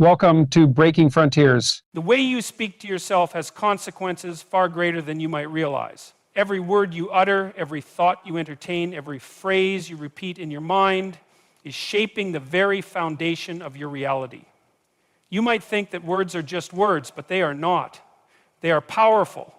Welcome to Breaking Frontiers. The way you speak to yourself has consequences far greater than you might realize. Every word you utter, every thought you entertain, every phrase you repeat in your mind is shaping the very foundation of your reality. You might think that words are just words, but they are not. They are powerful.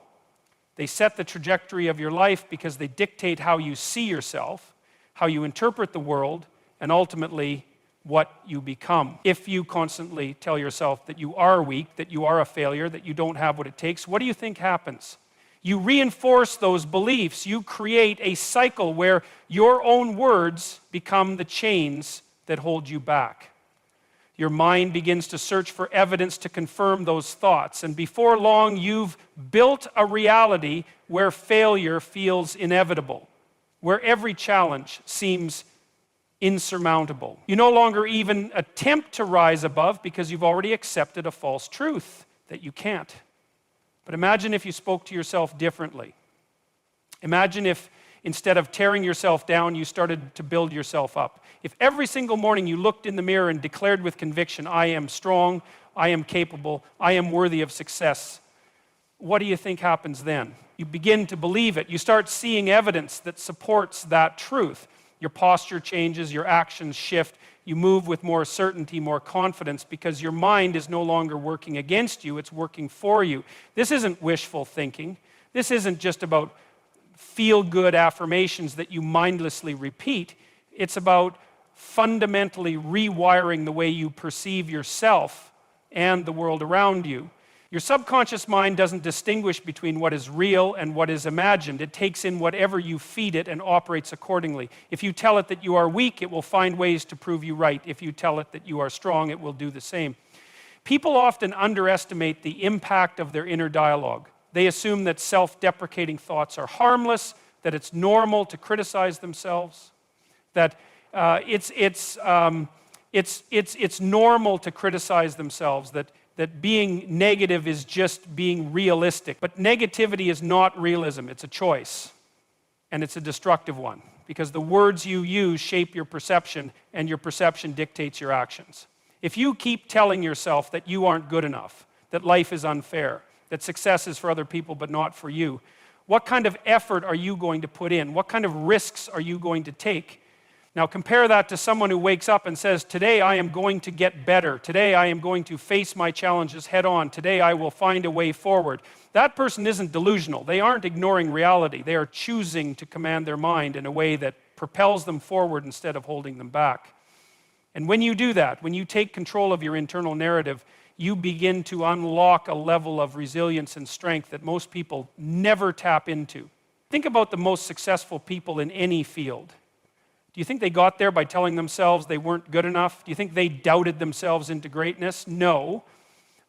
They set the trajectory of your life because they dictate how you see yourself, how you interpret the world, and ultimately what you become. If you constantly tell yourself that you are weak, that you are a failure, that you don't have what it takes, what do you think happens? You reinforce those beliefs. You create a cycle where your own words become the chains that hold you back. Your mind begins to search for evidence to confirm those thoughts, and before long you've built a reality where failure feels inevitable, where every challenge seems insurmountable. You no longer even attempt to rise above because you've already accepted a false truth that you can't. But imagine if you spoke to yourself differently. Imagine if instead of tearing yourself down, you started to build yourself up. If every single morning you looked in the mirror and declared with conviction, I am strong, I am capable, I am worthy of success, what do you think happens then? You begin to believe it. You start seeing evidence that supports that truth. Your posture changes, your actions shift, you move with more certainty, more confidence, because your mind is no longer working against you, it's working for you. This isn't wishful thinking. This isn't just about feel-good affirmations that you mindlessly repeat. It's about fundamentally rewiring the way you perceive yourself and the world around you. Your subconscious mind doesn't distinguish between what is real and what is imagined. It takes in whatever you feed it and operates accordingly. If you tell it that you are weak, it will find ways to prove you right. If you tell it that you are strong, it will do the same. People often underestimate the impact of their inner dialogue. They assume that self-deprecating thoughts are harmless, that it's normal to criticize themselves, that it's normal to criticize themselves, that being negative is just being realistic. But negativity is not realism, it's a choice. And it's a destructive one, because the words you use shape your perception, and your perception dictates your actions. If you keep telling yourself that you aren't good enough, that life is unfair, that success is for other people but not for you, what kind of effort are you going to put in? What kind of risks are you going to take? Now compare that to someone who wakes up and says, today I am going to get better. Today I am going to face my challenges head on. Today I will find a way forward. That person isn't delusional. They aren't ignoring reality. They are choosing to command their mind in a way that propels them forward instead of holding them back. And when you do that, when you take control of your internal narrative, you begin to unlock a level of resilience and strength that most people never tap into. Think about the most successful people in any field. Do you think they got there by telling themselves they weren't good enough? Do you think they doubted themselves into greatness? No.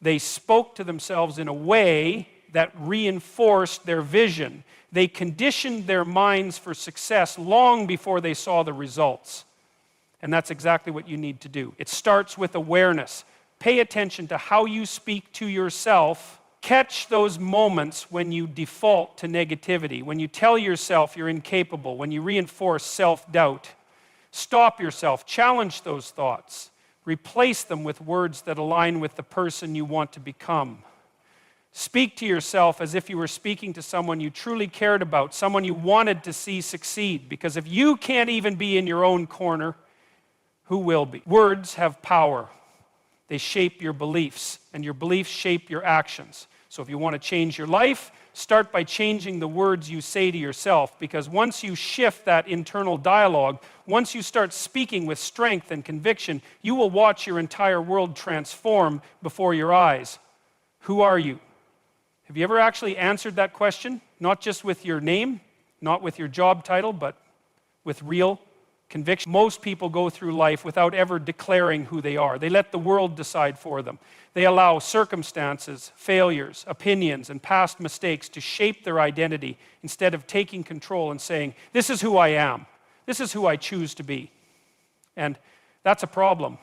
They spoke to themselves in a way that reinforced their vision. They conditioned their minds for success long before they saw the results. And that's exactly what you need to do. It starts with awareness. Pay attention to how you speak to yourself. Catch those moments when you default to negativity, when you tell yourself you're incapable, when you reinforce self-doubt. Stop yourself, challenge those thoughts, replace them with words that align with the person you want to become. Speak to yourself as if you were speaking to someone you truly cared about, someone you wanted to see succeed, because if you can't even be in your own corner, who will be? Words have power. They shape your beliefs, and your beliefs shape your actions. So if you want to change your life, start by changing the words you say to yourself, because once you shift that internal dialogue, once you start speaking with strength and conviction, you will watch your entire world transform before your eyes. Who are you? Have you ever actually answered that question? Not just with your name, not with your job title, but with real conviction. Most people go through life without ever declaring who they are. They let the world decide for them. They allow circumstances, failures, opinions, and past mistakes to shape their identity instead of taking control and saying, this is who I am. This is who I choose to be. And that's a problem.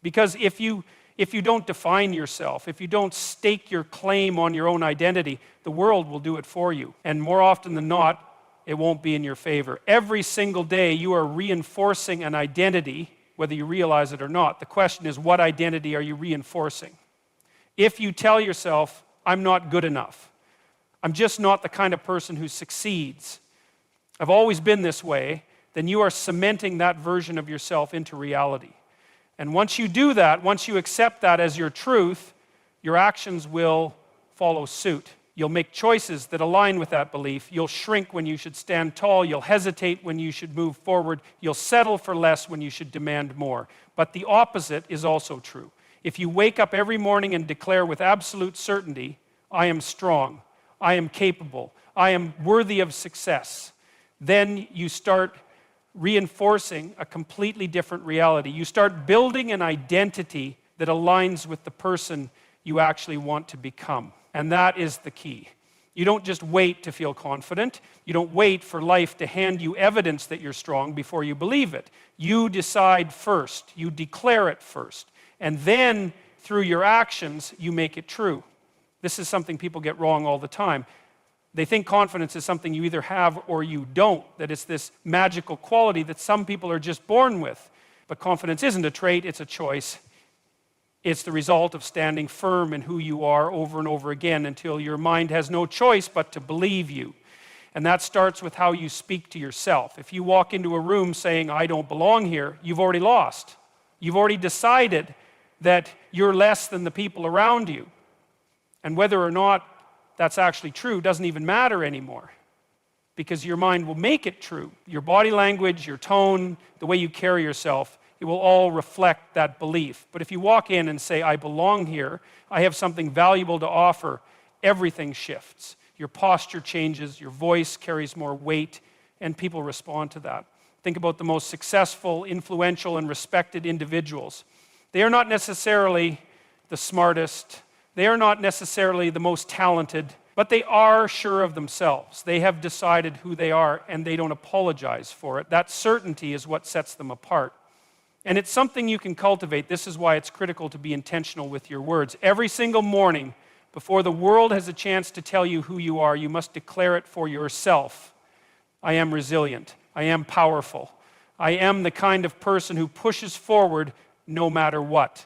Because if you don't define yourself, if you don't stake your claim on your own identity, the world will do it for you. And more often than not, it won't be in your favor. Every single day you are reinforcing an identity whether you realize it or not. The question is, what identity are you reinforcing? If you tell yourself, I'm not good enough, I'm just not the kind of person who succeeds, I've always been this way, then you are cementing that version of yourself into reality. And once you do that, once you accept that as your truth, your actions will follow suit. You'll make choices that align with that belief. You'll shrink when you should stand tall. You'll hesitate when you should move forward. You'll settle for less when you should demand more. But the opposite is also true. If you wake up every morning and declare with absolute certainty, I am strong, I am capable, I am worthy of success, then you start reinforcing a completely different reality. You start building an identity that aligns with the person you actually want to become. And that is the key. You don't just wait to feel confident. You don't wait for life to hand you evidence that you're strong before you believe it. You decide first. You declare it first. And then, through your actions, you make it true. This is something people get wrong all the time. They think confidence is something you either have or you don't, that it's this magical quality that some people are just born with. But confidence isn't a trait, it's a choice. It's the result of standing firm in who you are over and over again until your mind has no choice but to believe you. And that starts with how you speak to yourself. If you walk into a room saying, I don't belong here, you've already lost. You've already decided that you're less than the people around you. And whether or not that's actually true doesn't even matter anymore, because your mind will make it true. Your body language, your tone, the way you carry yourself, it will all reflect that belief. But if you walk in and say, I belong here, I have something valuable to offer, everything shifts. Your posture changes, your voice carries more weight, and people respond to that. Think about the most successful, influential, and respected individuals. They are not necessarily the smartest, they are not necessarily the most talented, but they are sure of themselves. They have decided who they are, and they don't apologize for it. That certainty is what sets them apart. And it's something you can cultivate. This is why it's critical to be intentional with your words. Every single morning, before the world has a chance to tell you who you are, you must declare it for yourself. I am resilient. I am powerful. I am the kind of person who pushes forward no matter what.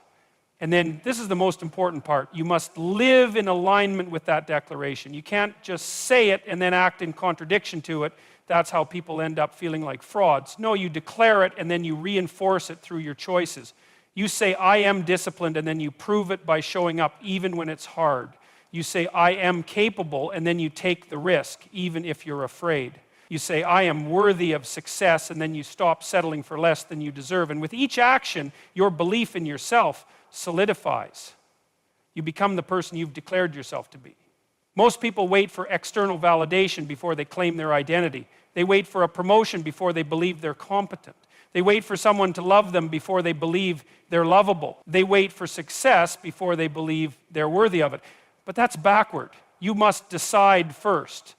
And then, this is the most important part, you must live in alignment with that declaration. You can't just say it and then act in contradiction to it. That's how people end up feeling like frauds. No, you declare it and then you reinforce it through your choices. You say, I am disciplined, and then you prove it by showing up even when it's hard. You say, I am capable, and then you take the risk, even if you're afraid. You say, I am worthy of success, and then you stop settling for less than you deserve. And with each action, your belief in yourself solidifies. You become the person you've declared yourself to be. Most people wait for external validation before they claim their identity. They wait for a promotion before they believe they're competent. They wait for someone to love them before they believe they're lovable. They wait for success before they believe they're worthy of it. But that's backward. You must decide first.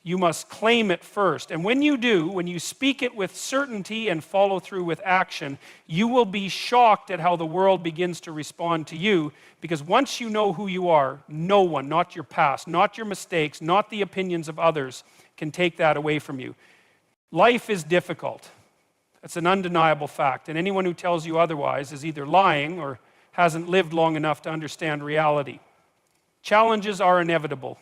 You must claim it first. And when you do, when you speak it with certainty and follow through with action, you will be shocked at how the world begins to respond to you, because once you know who you are, no one, not your past, not your mistakes, not the opinions of others, can take that away from you. Life is difficult. It's an undeniable fact, and anyone who tells you otherwise is either lying or hasn't lived long enough to understand reality. Challenges are inevitable.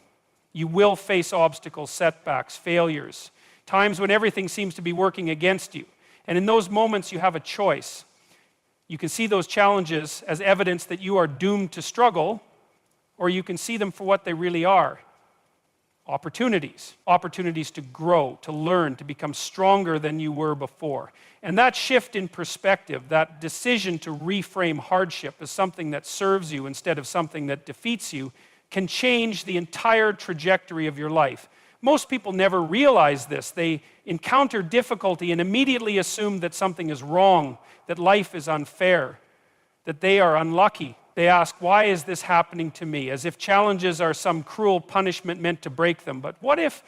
You will face obstacles, setbacks, failures, times when everything seems to be working against you. And in those moments, you have a choice. You can see those challenges as evidence that you are doomed to struggle, or you can see them for what they really are. Opportunities to grow, to learn, to become stronger than you were before. And that shift in perspective, that decision to reframe hardship as something that serves you instead of something that defeats you, can change the entire trajectory of your life. Most people never realize this. They encounter difficulty and immediately assume that something is wrong, that life is unfair, that they are unlucky. They ask, why is this happening to me? As if challenges are some cruel punishment meant to break them. But what if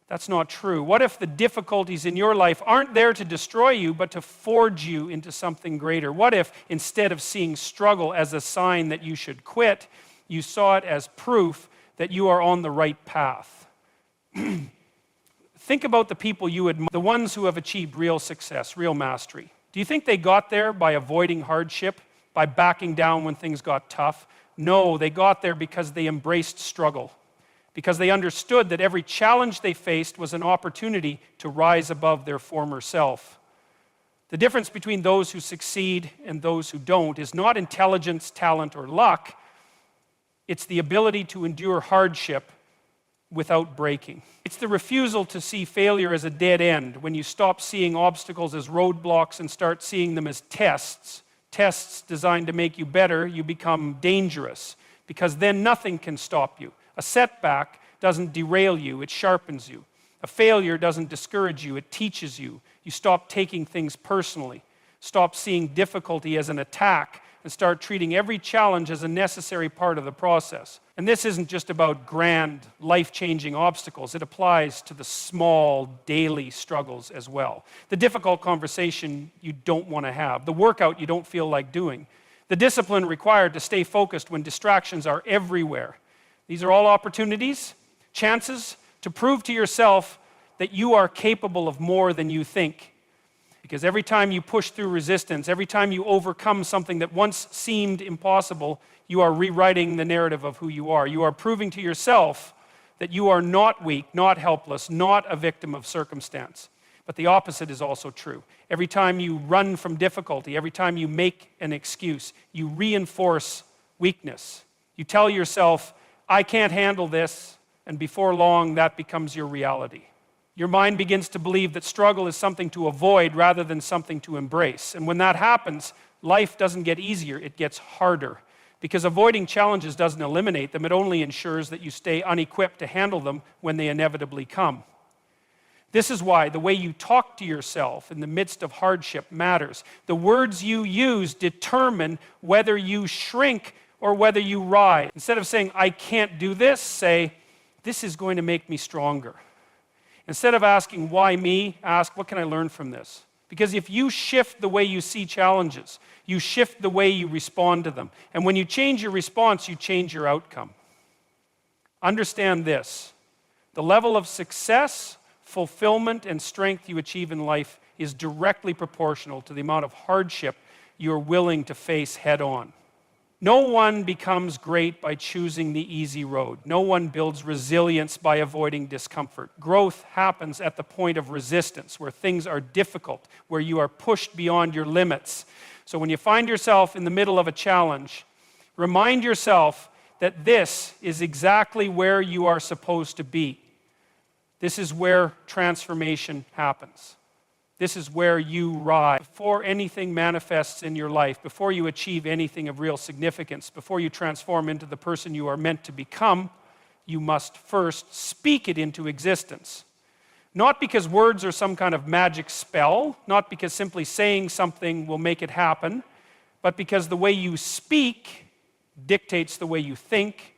that's not true? What if the difficulties in your life aren't there to destroy you, but to forge you into something greater? What if, instead of seeing struggle as a sign that you should quit, you saw it as proof that you are on the right path? Think about the people you admire, the ones who have achieved real success, real mastery. Do you think they got there by avoiding hardship, by backing down when things got tough? No, they got there because they embraced struggle, because they understood that every challenge they faced was an opportunity to rise above their former self. The difference between those who succeed and those who don't is not intelligence, talent, or luck. It's the ability to endure hardship without breaking. It's the refusal to see failure as a dead end, when you stop seeing obstacles as roadblocks and start seeing them as tests. Tests designed to make you better, you become dangerous, because then nothing can stop you. A setback doesn't derail you, it sharpens you. A failure doesn't discourage you, it teaches you. You stop taking things personally, stop seeing difficulty as an attack, and start treating every challenge as a necessary part of the process. And this isn't just about grand, life-changing obstacles. It applies to the small, daily struggles as well. The difficult conversation you don't want to have, the workout you don't feel like doing, the discipline required to stay focused when distractions are everywhere. These are all opportunities, chances to prove to yourself that you are capable of more than you think. Because every time you push through resistance, every time you overcome something that once seemed impossible, you are rewriting the narrative of who you are. You are proving to yourself that you are not weak, not helpless, not a victim of circumstance. But the opposite is also true. Every time you run from difficulty, every time you make an excuse, you reinforce weakness. You tell yourself, I can't handle this, and before long, that becomes your reality. Your mind begins to believe that struggle is something to avoid rather than something to embrace. And when that happens, life doesn't get easier, it gets harder. Because avoiding challenges doesn't eliminate them, it only ensures that you stay unequipped to handle them when they inevitably come. This is why the way you talk to yourself in the midst of hardship matters. The words you use determine whether you shrink or whether you rise. Instead of saying, I can't do this, say, this is going to make me stronger. Instead of asking, why me, ask, what can I learn from this? Because if you shift the way you see challenges, you shift the way you respond to them. And when you change your response, you change your outcome. Understand this. The level of success, fulfillment, and strength you achieve in life is directly proportional to the amount of hardship you're willing to face head on. No one becomes great by choosing the easy road. No one builds resilience by avoiding discomfort. Growth happens at the point of resistance, where things are difficult, where you are pushed beyond your limits. So when you find yourself in the middle of a challenge, remind yourself that this is exactly where you are supposed to be. This is where transformation happens. This is where you rise. Before anything manifests in your life, before you achieve anything of real significance, before you transform into the person you are meant to become, you must first speak it into existence. Not because words are some kind of magic spell, not because simply saying something will make it happen, but because the way you speak dictates the way you think,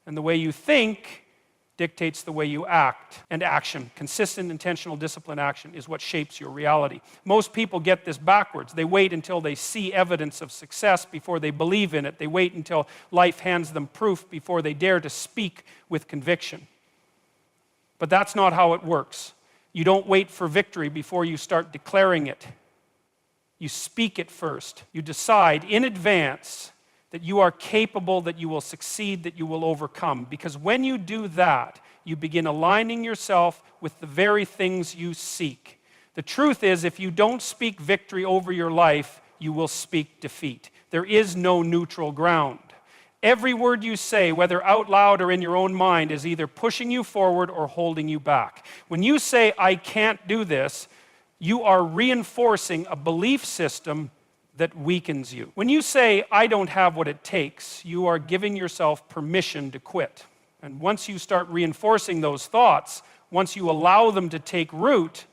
and the way you think dictates the way you act. And action, consistent, intentional, disciplined action, is what shapes your reality. Most people get this backwards. They wait until they see evidence of success before they believe in it. They wait until life hands them proof before they dare to speak with conviction. But that's not how it works. You don't wait for victory before you start declaring it. You speak it first. You decide in advance that you are capable, that you will succeed, that you will overcome. Because when you do that, you begin aligning yourself with the very things you seek. The truth is, if you don't speak victory over your life, you will speak defeat. There is no neutral ground. Every word you say, whether out loud or in your own mind, is either pushing you forward or holding you back. When you say, I can't do this, you are reinforcing a belief system that weakens you. When you say, I don't have what it takes, you are giving yourself permission to quit. And once you start reinforcing those thoughts, once you allow them to take root,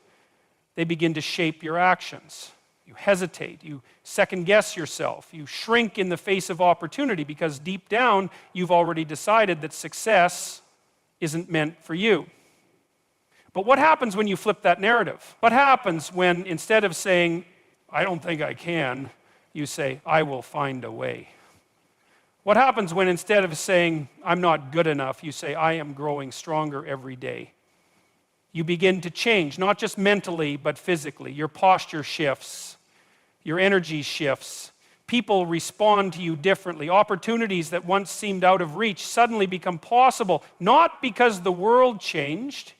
they begin to shape your actions. You hesitate, you second guess yourself, you shrink in the face of opportunity because deep down you've already decided that success isn't meant for you. But what happens when you flip that narrative? What happens when instead of saying, I don't think I can, you say, I will find a way? What happens when instead of saying, I'm not good enough, you say, I am growing stronger every day? You begin to change, not just mentally, but physically. Your posture shifts. Your energy shifts. People respond to you differently. Opportunities that once seemed out of reach suddenly become possible, not because the world changed,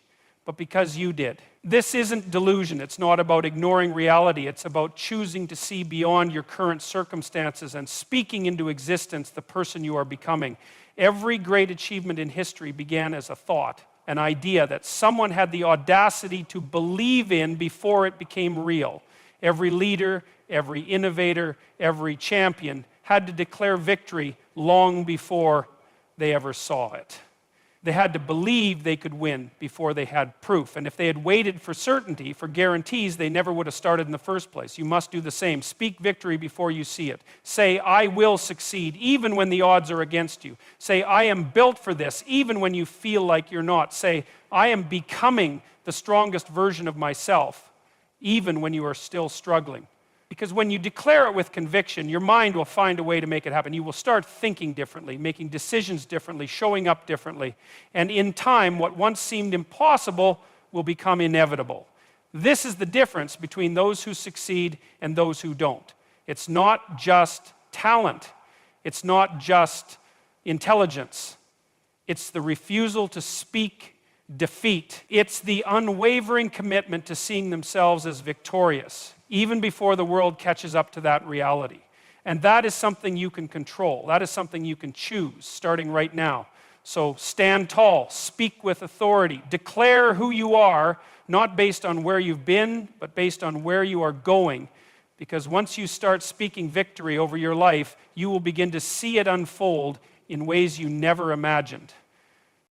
but because you did. This isn't delusion. It's not about ignoring reality. It's about choosing to see beyond your current circumstances and speaking into existence the person you are becoming. Every great achievement in history began as a thought, an idea that someone had the audacity to believe in before it became real. Every leader, every innovator, every champion had to declare victory long before they ever saw it. They had to believe they could win before they had proof. And if they had waited for certainty, for guarantees, they never would have started in the first place. You must do the same. Speak victory before you see it. Say, I will succeed, even when the odds are against you. Say, I am built for this, even when you feel like you're not. Say, I am becoming the strongest version of myself, even when you are still struggling. Because when you declare it with conviction, your mind will find a way to make it happen. You will start thinking differently, making decisions differently, showing up differently. And in time, what once seemed impossible will become inevitable. This is the difference between those who succeed and those who don't. It's not just talent. It's not just intelligence. It's the refusal to speak defeat. It's the unwavering commitment to seeing themselves as victorious, even before the world catches up to that reality. And that is something you can control. That is something you can choose, starting right now. So stand tall, speak with authority, declare who you are, not based on where you've been, but based on where you are going. Because once you start speaking victory over your life, you will begin to see it unfold in ways you never imagined.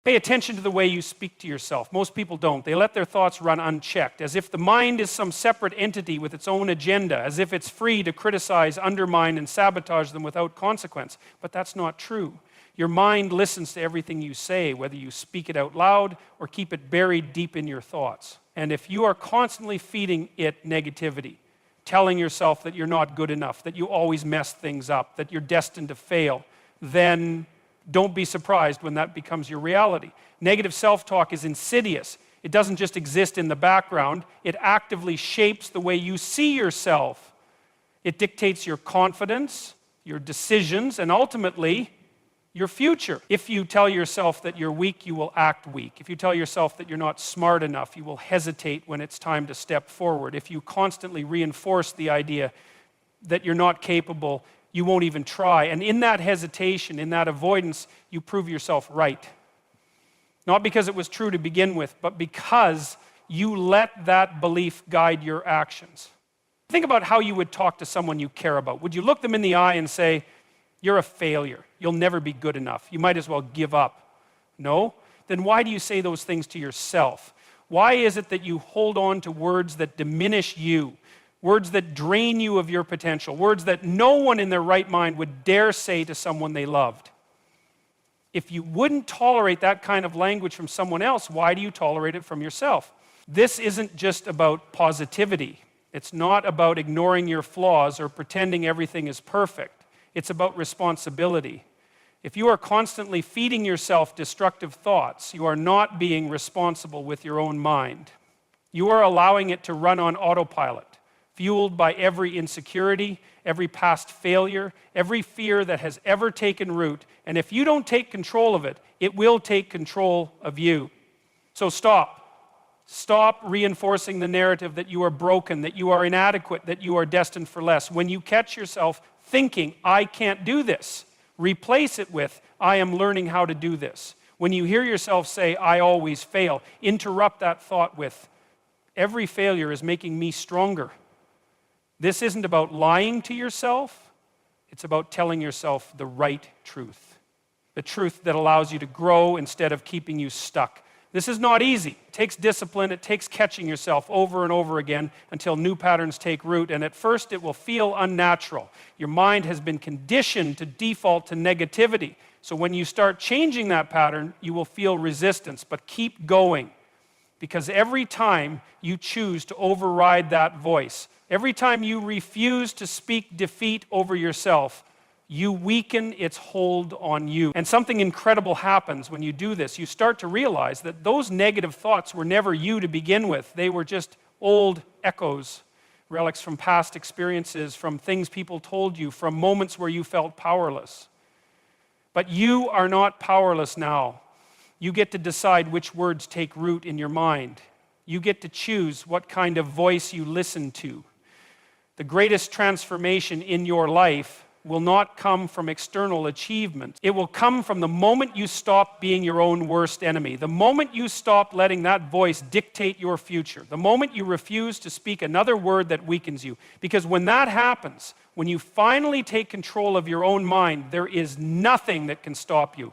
Pay attention to the way you speak to yourself. Most people don't. They let their thoughts run unchecked, as if the mind is some separate entity with its own agenda, as if it's free to criticize, undermine, and sabotage them without consequence. But that's not true. Your mind listens to everything you say, whether you speak it out loud or keep it buried deep in your thoughts. And if you are constantly feeding it negativity, telling yourself that you're not good enough, that you always mess things up, that you're destined to fail, then don't be surprised when that becomes your reality. Negative self-talk is insidious. It doesn't just exist in the background. It actively shapes the way you see yourself. It dictates your confidence, your decisions, and ultimately, your future. If you tell yourself that you're weak, you will act weak. If you tell yourself that you're not smart enough, you will hesitate when it's time to step forward. If you constantly reinforce the idea that you're not capable, you won't even try. And in that hesitation, in that avoidance, you prove yourself right. Not because it was true to begin with, but because you let that belief guide your actions. Think about how you would talk to someone you care about. Would you look them in the eye and say, you're a failure, you'll never be good enough, you might as well give up? No? Then why do you say those things to yourself? Why is it that you hold on to words that diminish you? Words that drain you of your potential, words that no one in their right mind would dare say to someone they loved. If you wouldn't tolerate that kind of language from someone else, why do you tolerate it from yourself? This isn't just about positivity. It's not about ignoring your flaws or pretending everything is perfect. It's about responsibility. If you are constantly feeding yourself destructive thoughts, you are not being responsible with your own mind. You are allowing it to run on autopilot, fueled by every insecurity, every past failure, every fear that has ever taken root. And if you don't take control of it, it will take control of you. So stop. Stop reinforcing the narrative that you are broken, that you are inadequate, that you are destined for less. When you catch yourself thinking, I can't do this, replace it with, I am learning how to do this. When you hear yourself say, I always fail, interrupt that thought with, every failure is making me stronger. This isn't about lying to yourself. It's about telling yourself the right truth. The truth that allows you to grow instead of keeping you stuck. This is not easy. It takes discipline. It takes catching yourself over and over again until new patterns take root. And at first, it will feel unnatural. Your mind has been conditioned to default to negativity. So when you start changing that pattern, you will feel resistance. But keep going. Because every time you choose to override that voice, every time you refuse to speak defeat over yourself, you weaken its hold on you. And something incredible happens when you do this. You start to realize that those negative thoughts were never you to begin with. They were just old echoes, relics from past experiences, from things people told you, from moments where you felt powerless. But you are not powerless now. You get to decide which words take root in your mind. You get to choose what kind of voice you listen to. The greatest transformation in your life will not come from external achievement. It will come from the moment you stop being your own worst enemy. The moment you stop letting that voice dictate your future. The moment you refuse to speak another word that weakens you. Because when that happens, when you finally take control of your own mind, there is nothing that can stop you.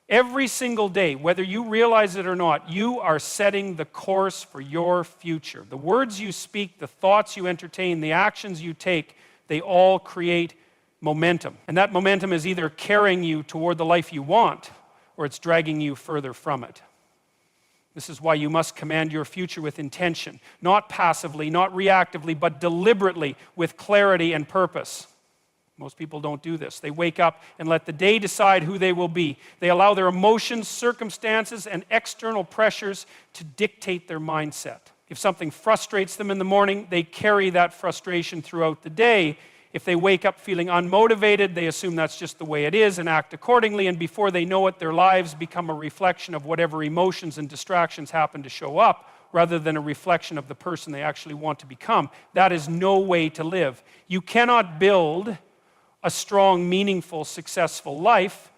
Every single day, whether you realize it or not, you are setting the course for your future. The words you speak, the thoughts you entertain, the actions you take, they all create momentum. And that momentum is either carrying you toward the life you want, or it's dragging you further from it. This is why you must command your future with intention, not passively, not reactively, but deliberately, with clarity and purpose. Most people don't do this. They wake up and let the day decide who they will be. They allow their emotions, circumstances, and external pressures to dictate their mindset. If something frustrates them in the morning, they carry that frustration throughout the day. If they wake up feeling unmotivated, they assume that's just the way it is and act accordingly, and before they know it, their lives become a reflection of whatever emotions and distractions happen to show up, rather than a reflection of the person they actually want to become. That is no way to live. You cannot build a strong, meaningful, successful life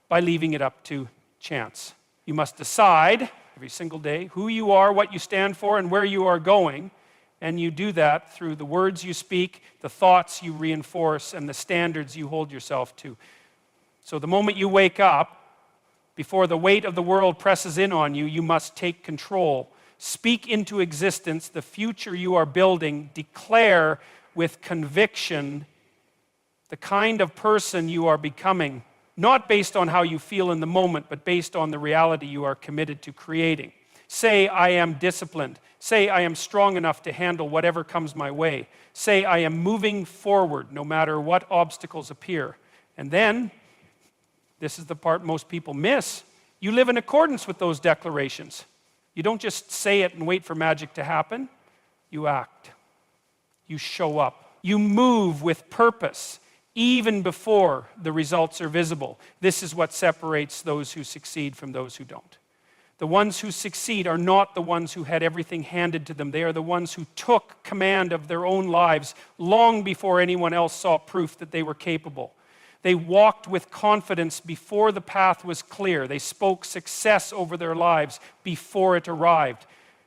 by leaving it up to chance. You must decide every single day who you are, what you stand for, and where you are going. And you do that through the words you speak, the thoughts you reinforce, and the standards you hold yourself to. So the moment you wake up, before the weight of the world presses in on you, you must take control. Speak into existence the future you are building. Declare with conviction the kind of person you are becoming, not based on how you feel in the moment, but based on the reality you are committed to creating. Say, I am disciplined. Say, I am strong enough to handle whatever comes my way. Say, I am moving forward no matter what obstacles appear. And then, this is the part most people miss, you live in accordance with those declarations. You don't just say it and wait for magic to happen. You act. You show up. You move with purpose, even before the results are visible. This is what separates those who succeed from those who don't. The ones who succeed are not the ones who had everything handed to them. They are the ones who took command of their own lives long before anyone else saw proof that they were capable. They walked with confidence before the path was clear. They spoke success over their lives before it arrived.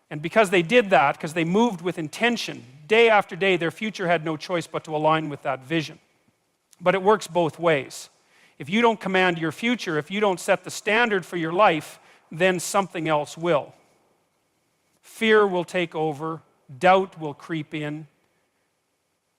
And because they did that, because they moved with intention, day after day, their future had no choice but to align with that vision. But it works both ways. If you don't command your future, if you don't set the standard for your life, then something else will. Fear will take over, doubt will creep in,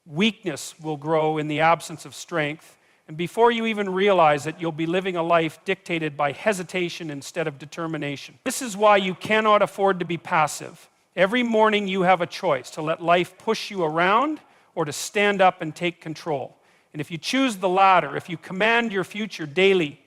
weakness will grow in the absence of strength, and before you even realize it, you'll be living a life dictated by hesitation instead of determination. This is why you cannot afford to be passive. Every morning you have a choice to let life push you around or to stand up and take control. And if you choose the latter, if you command your future daily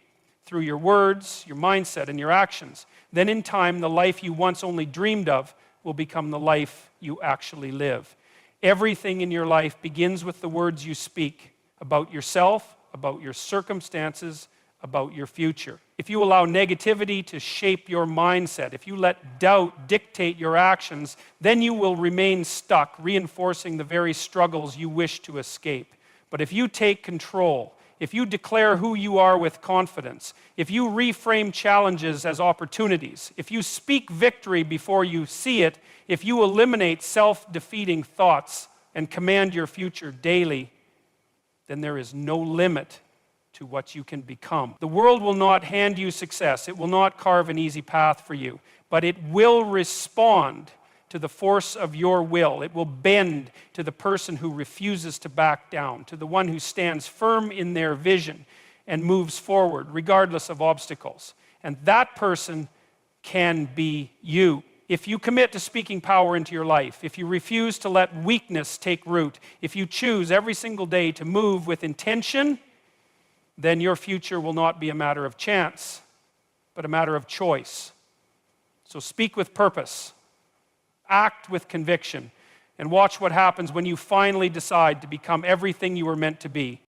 through your words, your mindset, and your actions, then in time, the life you once only dreamed of will become the life you actually live. Everything in your life begins with the words you speak about yourself, about your circumstances, about your future. If you allow negativity to shape your mindset, if you let doubt dictate your actions, then you will remain stuck, reinforcing the very struggles you wish to escape. But if you take control, if you declare who you are with confidence, if you reframe challenges as opportunities, if you speak victory before you see it, if you eliminate self-defeating thoughts and command your future daily, then there is no limit to what you can become. The world will not hand you success. It will not carve an easy path for you, but it will respond to the force of your will. It will bend to the person who refuses to back down, to the one who stands firm in their vision and moves forward regardless of obstacles. And that person can be you. If you commit to speaking power into your life, if you refuse to let weakness take root, if you choose every single day to move with intention, then your future will not be a matter of chance, but a matter of choice. So speak with purpose. Act with conviction. And watch what happens when you finally decide to become everything you were meant to be.